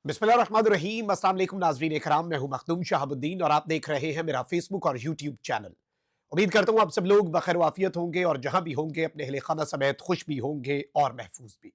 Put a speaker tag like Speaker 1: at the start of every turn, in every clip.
Speaker 1: बिस्मिल्लाहिर्रहमानिर्रहीम। अस्सलाम वालेकुम नाज़रीन इकराम, मैं हूं मखदूम शहाबुद्दीन और आप देख रहे हैं मेरा फेसबुक और यूट्यूब चैनल। उम्मीद करता हूं आप सब लोग बखैर वाफियत होंगे और जहां भी होंगे अपने अहले खाना समेत खुश भी होंगे और महफूज भी।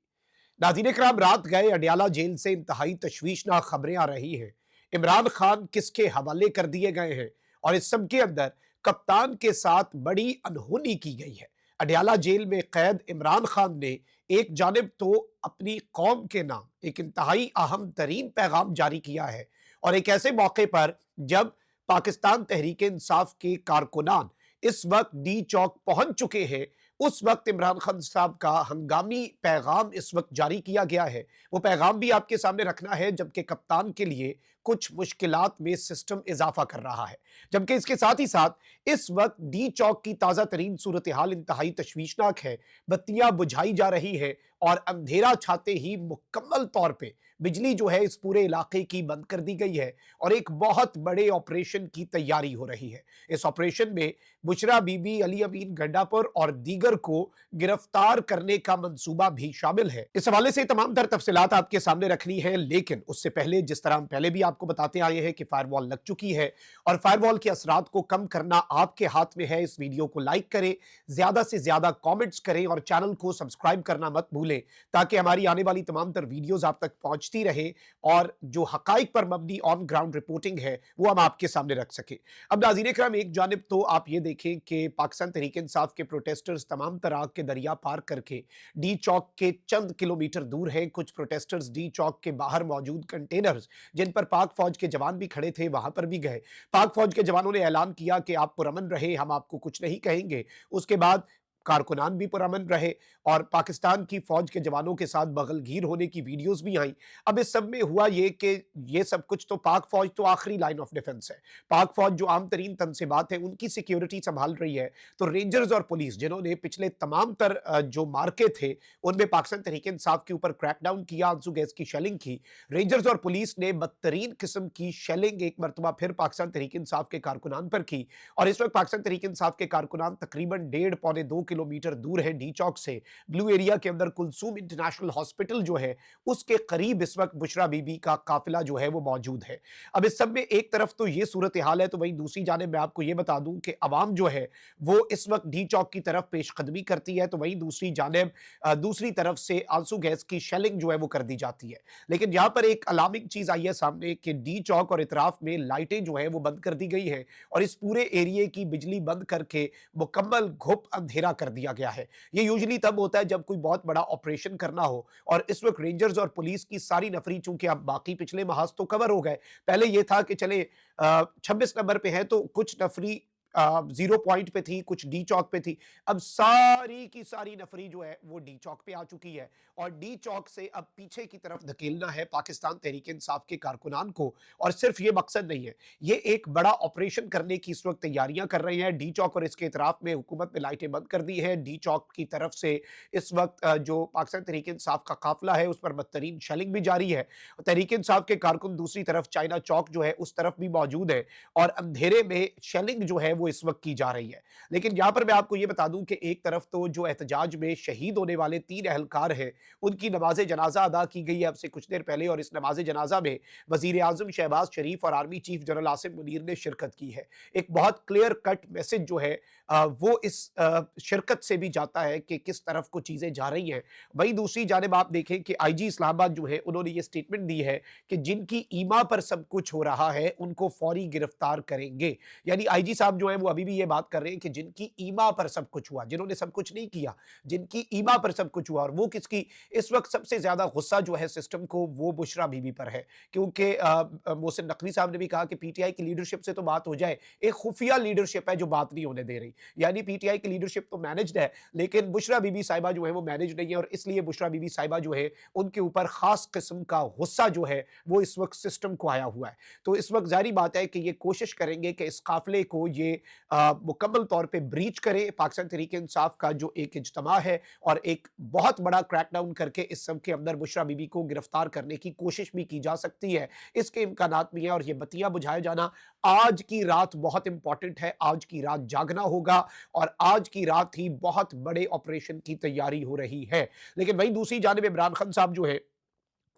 Speaker 1: नाज़रीन इकराम, रात गए अडयाला जेल से इंतहाई तशवीशनाक खबरें आ रही हैं। इमरान खान किसके हवाले कर दिए गए हैं और इस सब के अंदर कप्तान के साथ बड़ी अनहोनी की गई है। अडयाला जेल में कैद इमरान खान ने एक जानिब तो अपनी कौम के नाम एक इंतहाई अहम तरीन पैगाम जारी किया है, और एक ऐसे मौके पर जब पाकिस्तान तहरीक इंसाफ के कारकुनान इस वक्त डी चौक पहुंच चुके हैं, उस वक्त इमरान खान साहब का हंगामी पैगाम इस वक्त जारी किया गया है। वो पैगाम भी आपके सामने रखना है, जबकि कप्तान के लिए कुछ मुश्किलात में सिस्टम इजाफा कर रहा है। जबकि इसके साथ ही साथ इस वक्त डी चौक की ताज़ा तरीन सूरत हाल इंतहाई तशवीशनाक है। बत्तियां बुझाई जा रही है और अंधेरा छाते ही मुकम्मल तौर पे बिजली जो है इस पूरे इलाके की बंद कर दी गई है और एक बहुत बड़े ऑपरेशन की तैयारी हो रही है। इस ऑपरेशन में बुशरा बीबी, अली अमीन गंडापुर और दीगर को गिरफ्तार करने का मंसूबा भी शामिल है। इस हवाले से तमाम तर तफसीलात आपके सामने रखनी है, लेकिन उससे पहले जिस तरह हम पहले भी आपको बताते आए हैं कि फायरवॉल लग चुकी है और फायरवॉल के असरात को कम करना आपके हाथ में है। इस वीडियो को लाइक करें, ज्यादा से ज्यादा कॉमेंट्स करें और चैनल को सब्सक्राइब करना मत भूलें, ताकि हमारी आने वाली तमाम तर वीडियोस आप तक पहुंचती रहे और जो हकाइक पर मबनी ऑन ग्राउंड रिपोर्टिंग है वो हम आपके सामने रख सके। अब नाज़रीन इकराम, एक जानिब तो आप ये देखें कि पाकिस्तान तहरीक इंसाफ के प्रोटेस्टर्स तमाम तरह के दरिया पार करके डी चौक के चंद किलोमीटर दूर हैं। कुछ प्रोटेस्टर्स डी चौक के बाहर मौजूद कंटेनर्स जिन पर पाक फौज के जवान भी खड़े थे वहां पर भी गए। पाक फौज के जवानों ने ऐलान किया कि आप पुरअमन रहे, हम आपको कुछ नहीं कहेंगे। उसके बाद कारकुनान भी पुरअमन रहे और पाकिस्तान की फौज के जवानों के साथ बगलगीर होने की वीडियोस भी आई। अब इस सब में हुआ ये कि ये सब कुछ तो पाक फौज तो आखिरी लाइन ऑफ डिफेंस है। पाक फौज जो आम तरीन तनसीबात है उनकी सिक्योरिटी संभाल रही है, तो रेंजर्स और पुलिस जिन्होंने पिछले तमाम तर जो मार्के थे उनमें पाकिस्तान तहरीक इंसाफ के ऊपर क्रैकडाउन किया, आंसू गैस की शेलिंग की। रेंजर्स और पुलिस ने बदतरीन किस्म की शेलिंग एक मरतबा फिर पाकिस्तान तहरीक इंसाफ के कारकुनान पर की और इस वक्त पाकिस्तान तहरीक इंसाफ के कारकुनान तकरीबन 1.5 पौने 2 किलोमीटर दूर है डी चौक से। ब्लू एरिया के अंदर कुलसूम इंटरनेशनल हॉस्पिटल जो है उसके करीब इस वक्त बुशरा बीबी का काफिला जो है वो मौजूद है। अब इस सब में एक तरफ तो ये सूरत हाल है, तो वहीं दूसरी जानिब मैं आपको ये बता दूं कि अवाम जो है वो इस वक्त डी चौक की तरफ पेशकदमी करती है, तो वहीं दूसरी जानिब दूसरी तरफ से आंसू गैस की शेलिंग जो है वो कर दी जाती है। लेकिन यहां पर एक अलार्मिंग चीज आई है सामने कि डी चौक और इतराफ में लाइटें जो है वो बंद कर दी गई है और इस पूरे एरिए की बिजली बंद करके मुकम्मल घुप अंधेरा कर दिया गया है। ये यूजुअली तब होता है जब कोई बहुत बड़ा ऑपरेशन करना हो, और इस वक्त रेंजर्स और पुलिस की सारी नफरी, चूंकि अब बाकी पिछले महाज तो कवर हो गए, पहले ये था कि चले 26 नंबर पे है तो कुछ नफरी जीरो पॉइंट पे थी, कुछ डी चौक पे थी। अब सारी की सारी नफरी जो है वो डी चौक पे आ चुकी है और डी चौक से अब पीछे की तरफ धकेलना है पाकिस्तान तहरीक इंसाफ के कारकुनान को। और सिर्फ ये मकसद नहीं है, ये एक बड़ा ऑपरेशन करने की इस वक्त तैयारियां कर रहे हैं। डी चौक और इसके इतराफ में हुकूमत ने लाइटें बंद कर दी है। डी चौक की तरफ से इस वक्त जो पाकिस्तान तहरीक इंसाफ का काफिला है उस पर बदतरीन शेलिंग भी जारी है। तहरीक इंसाफ के कारकुन दूसरी तरफ चाइना चौक जो है उस तरफ भी मौजूद है और अंधेरे में शेलिंग जो है वो इस वक्त की जा रही है। लेकिन यहां पर मैं आपको यह बता दूं कि एक तरफ तो जो एहतजाज में शहीद होने वाले 3 अहलकार हैं उनकी नमाज जनाजा अदा की गई है अब से कुछ देर पहले, और इस नमाज जनाजा में वजीर आजम शहबाज शरीफ और army chief general Asim Munir ने शिरकत की है। एक बहुत क्लियर कट मैसेज जो है वो इस शिरकत से भी जाता है कि किस तरफ को चीजें जा रही हैं। वहीं दूसरी जानिब आप देखें कि आईजी इस्लामाबाद जो है उन्होंने ये स्टेटमेंट दी है कि जिनकी ईमा पर सब कुछ हो रहा है उनको फौरी गिरफ्तार करेंगे। यानी आईजी साहब जो है वो अभी भी ये बात कर रहे हैं कि जिनकी ईमा पर सब कुछ हुआ, जिन्होंने सब कुछ नहीं किया, जिनकी ईमा पर सब कुछ हुआ, और वो किसकी, इस वक्त सबसे ज्यादा गुस्सा जो है सिस्टम को वो बुशरा बीबी पर है। क्योंकि मोहसिन नकवी साहब ने भी कहा कि पीटीआई की लीडरशिप से तो बात हो जाए, एक खुफिया लीडरशिप है जो बात नहीं होने दे रही। यानी पीटीआई की लीडरशिप तो मैनेज्ड है लेकिन बुशरा बीबी साहिबा जो है वो मैनेज नहीं है, और इसलिए बुशरा बीबी साहिबा जो है उनके ऊपर खास किस्म का गुस्सा जो है वो इस वक्त सिस्टम को आया हुआ है। तो इस वक्त जारी बात है कि ये कोशिश करेंगे कि इस काफिले को ये मुकम्मल तौर पे ब्रीच करे। पाकिस्तान तहरीक इंसाफ का जो एक इज्तिमा है और एक बहुत बड़ा क्रैकडाउन करके इस सब के अंदर बुशरा बीबी को गिरफ्तार करने की कोशिश भी की जा सकती है, इसके इम्कानात भी हैं। और ये बत्तियां बुझाया जाना आज की रात बहुत इंपॉर्टेंट है, आज की रात जागना होगा और आज की रात ही बहुत बड़े ऑपरेशन की तैयारी हो रही है। लेकिन वहीं दूसरी जानिब इमरान खान साहब जो है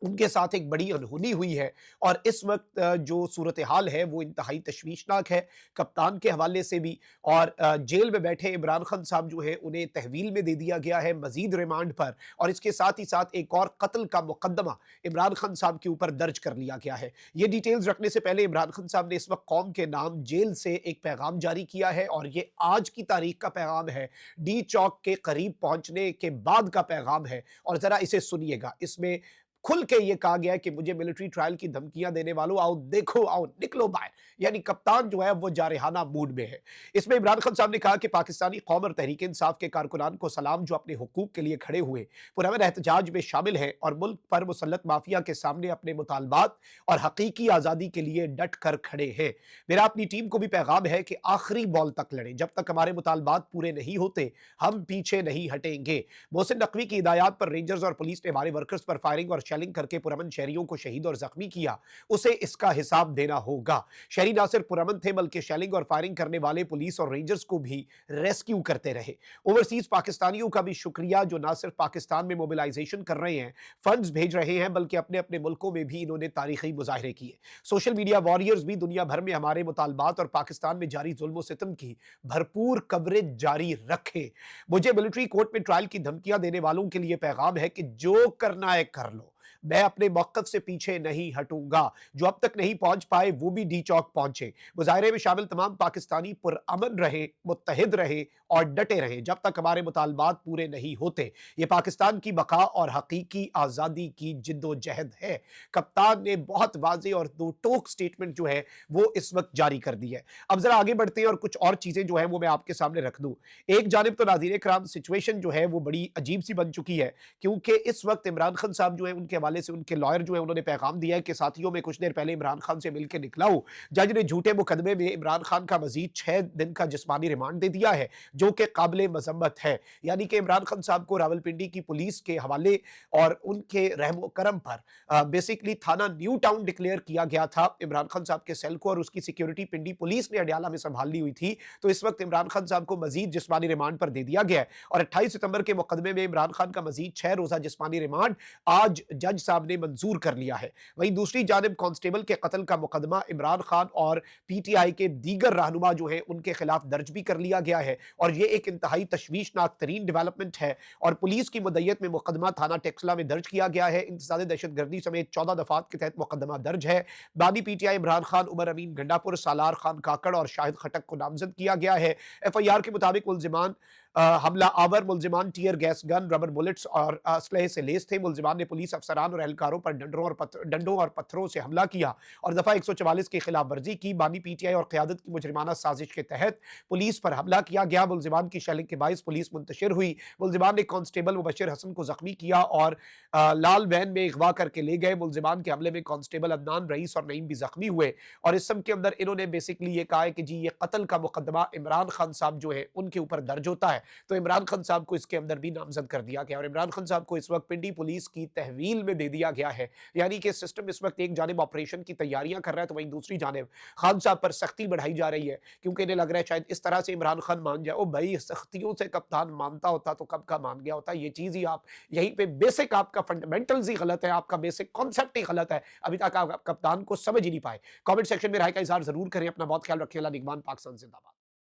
Speaker 1: उनके साथ एक बड़ी अनहोनी हुई है और इस वक्त जो सूरत हाल है वो इंतहाई तशवीशनाक है कप्तान के हवाले से भी। और जेल में बैठे इमरान खान साहब जो है उन्हें तहवील में दे दिया गया है मजीद रिमांड पर, और इसके साथ ही साथ एक और कत्ल का मुकदमा इमरान खान साहब के ऊपर दर्ज कर लिया गया है। ये डिटेल्स रखने से पहले इमरान खान साहब ने इस वक्त कौम के नाम जेल से एक पैगाम जारी किया है, और ये आज की तारीख का पैगाम है, डी चौक के करीब पहुंचने के बाद का पैगाम है। और जरा इसे सुनिएगा, इसमें खुल के ये कहा गया है कि मुझे मिलिट्री ट्रायल की धमकियां देने वालों आओ देखो, आओ निकलो बाहर। यानी कप्तान जो है वो जारहाना मूड में है। इसमें इमरान खान साहब ने कहा कि पाकिस्तानी कौम और तहरीक इंसाफ के कारकुनान को सलाम जो अपने हुकूक के लिए खड़े हुए पुरअमन एहतजाज में शामिल हैं और मुल्क पर मुसल्लत माफिया के सामने अपने मुतालबात और हकीकी आज़ादी के लिए डट कर खड़े हैं। मेरा अपनी टीम को भी पैगाम है कि आखिरी बॉल तक लड़े, जब तक हमारे मुतालबात पूरे नहीं होते हम पीछे नहीं हटेंगे। मोहसिन नकवी की हिदायत पर रेंजर्स और पुलिस ने हमारे वर्कर्स पर फायरिंग और शेलिंग करके पुरअमन शहरियों को शहीद और जख्मी किया, उसे इसका हिसाब देना होगा। शहरी ना सिर्फ पुरअमन थे बल्कि शेलिंग और फायरिंग करने वाले पुलिस और रेंजर्स को भी रेस्क्यू करते रहे। ओवरसीज पाकिस्तानियों का भी शुक्रिया जो ना सिर्फ पाकिस्तान में मोबिलाइजेशन कर रहे हैं, फंड्स भेज रहे हैं, बल्कि अपने अपने मुल्कों में भी इन्होंने तारीखी मुजाहरे किए। सोशल मीडिया वॉरियर्स भी दुनिया भर में हमारे मुतालबात और पाकिस्तान में जारी जुल्म सितम की भरपूर कवरेज जारी रखें। मुझे मिलिट्री कोर्ट में ट्रायल की धमकियां देने वालों के लिए पैगाम है कि जो करना है कर लो, मैं अपने मौक़िफ़ से पीछे नहीं हटूंगा। जो अब तक नहीं पहुंच पाए वो भी डी चौक पहुंचे। मुजाहरे में शामिल तमाम पाकिस्तानी पुरअमन रहे, मुत्तहिद रहे और डटे रहे जब तक हमारे मुतालबात पूरे नहीं होते। ये पाकिस्तान की बका और हकीकी आज़ादी की जिद्दोजहद है। कप्तान ने बहुत वाज़ेह और दो टोक स्टेटमेंट जो है वो इस वक्त जारी कर दी है। अब जरा आगे बढ़ते हैं और कुछ और चीजें जो है वो मैं आपके सामने रख दूं। एक जानिब तो नाज़रीन कराम सिचुएशन जो है वो बड़ी अजीब सी बन चुकी है, क्योंकि इस वक्त इमरान खान साहब जो है उनके हवाले से उनके लॉयर जो है उन्होंने पैगाम दिया है कि साथियों में कुछ देर पहले इमरान खान से मिलकर निकला हूं। जज ने झूठे मुकदमे में इमरान खान का मजीद 6 दिन का जिस्मानी रिमांड दे दिया है, जो कि काबिल मजम्मत है। यानी कि इमरान खान साहब को रावलपिंडी की पुलिस के हवाले और उनके रहमो करम पर बेसिकली थाना न्यू टाउन डिक्लेयर किया गया था इमरान खान साहब के सेल को, और उसकी सिक्योरिटी पिंडी पुलिस ने अडियाला में संभाल ली हुई थी। तो इस वक्त इमरान खान साहब को मजीद जिस्मानी रिमांड पर दे दिया गया है, और 28 सितंबर के मुकदमे में इमरान खान का मजीद 6 रोजा जिस्मानी रिमांड आज जज साहब ने मंजूर कर लिया है। वहीं दूसरी जानिब कांस्टेबल के कत्ल का मुकदमा इमरान खान और पीटीआई के दीगर रहनुमा जो है उनके खिलाफ दर्ज भी कर लिया गया है, और ये एक इंतहाई तशवीशनाक तरीन डेवलपमेंट है। और पुलिस की मुद्दत में मुकदमा थाना टेक्सला में दर्ज किया गया है। इंतसाद दहशतगर्दी समेत 14 दफात के तहत मुकदमा दर्ज है। बानी पीटीआई इमरान खान, उमर अमीन गंडापुर, सालार खान काकड़ और शाहिद खटक को नामजद किया गया है। एफआईआर के मुताबिक मुलजिमान हमला आवर मुलजिमान tear gas gun, rubber bullets और असलहे से लेस थे। मुलजिमान ने पुलिस अफसरान और एहलकारों पर डंडों और पत्थरों से हमला किया और दफा 144 की खिलाफ वर्जी की। बानी पीटीआई और क़यादत की मुजरिमाना साजिश के तहत पुलिस पर हमला किया गया। मुलजिमान की शेलिंग के बायस पुलिस मुंतशिर हुई। मुलजिमान ने कांस्टेबल मुबशिर हसन को जख्मी किया और लाल वैन में अगवा करके ले गए। मुलजिमान के हमले में कांस्टेबल अदनान, रईस और नईम भी जख्मी हुए। और इस सब के अंदर इन्होंने बेसिकली ये कहा है कि जी ये कत्ल का मुकदमा इमरान खान साहब जो है उनके ऊपर दर्ज होता है, तो इमरान खान साहब को इसके अंदर भी नामजद कर दिया गया और इमरान खान साहब को इस वक्त पिंडी पुलिस की तहवील में दे दिया गया है। यानी कि सिस्टम इस वक्त एक जानिब ऑपरेशन की तैयारियां कर रहा है, तो वहीं दूसरी जानिब खान साहब पर सख्ती बढ़ाई जा रही है, क्योंकि इन्हें लग रहा है शायद इस तरह से इमरान खान मान जाए। ओ भाई, सख्तियों से कप्तान मानता होता तो कब का मान गया होता। ये चीज ही आप यहीं पे बेसिक आपका फंडामेंटल्स ही गलत है, आपका बेसिक कॉन्सेप्ट ही गलत है। अभी तक आप कप्तान को समझ ही नहीं पाए। कमेंट सेक्शन में राय का इजहार जरूर करें। अपना बहुत ख्याल रखें। अल्लाह निगहबान। पाकिस्तान जिंदाबाद।